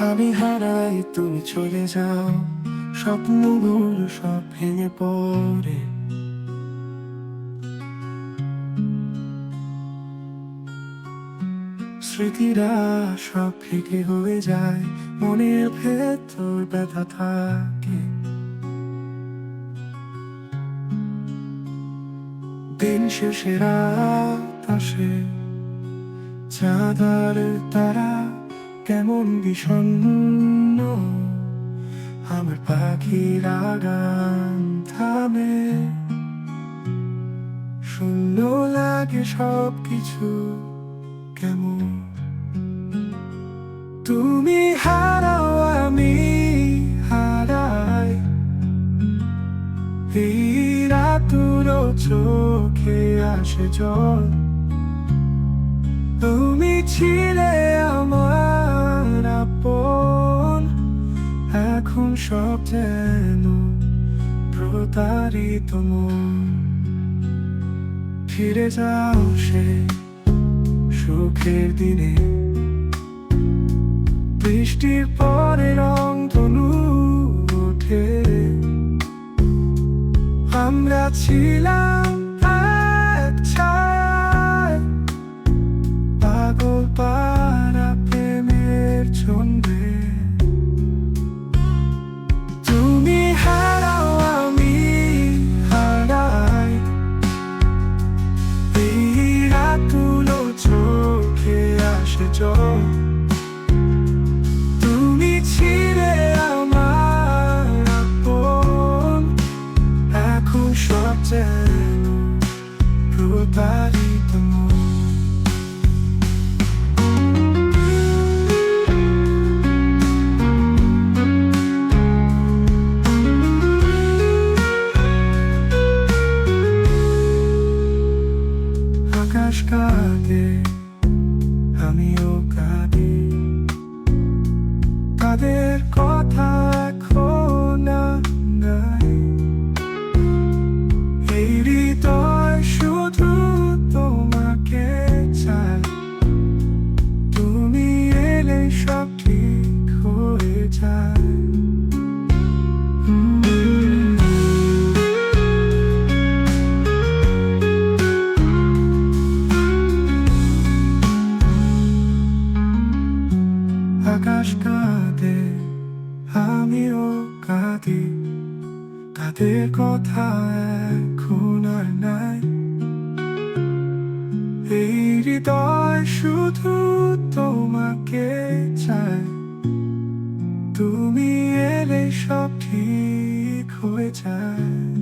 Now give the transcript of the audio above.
আমি হারাই, তুমি চলে যাও, স্বপ্নগুলো সব ভেঙে পড়ে। স্মৃতিরা সব ফিকে হয়ে যায়, মনের ভেতর ব্যথা থাকে। দিন শেষে রাত আসে, চাঁদার তারা কেমন বিষণ্ণ। আমার পাখির গান থামে, শূন্য লাগে সব কিছু কেমন। তুমি হারাও, আমি হারাই, এই রাতুরো চোখে আসে জল। তুমি ছিলে আমার আপন, এখন সব যেন প্রতারিত মন। ফিরে যাও সে সুখের দিনে, বৃষ্টির পরে রং ধনু ওঠে। আমরা ছিলাম এক ছায়ায়, পাগল পারা প্রেমের ছন্দে। তুমি হারাও, আমি হারাই, এই রাতগুলো চোখে আসে জল। তুমি ছিলে আমার আপন, এখন সব যেন প্রতারিত মন। আকাশ কাঁদে, আমিও কাঁদি, তাদের কথা এখন আর নাই। এই হৃদয় শুধু তোমাকে চায়, তুমি এলে সব ঠিক হয়ে যায়। আকাশ কাঁদে, আমিও কাঁদি, তাদের কথা এখন আর নাই। এই হৃদয় শুধু তোমাকে চায়, তুমি এলে সব ঠিক হয়ে যায়।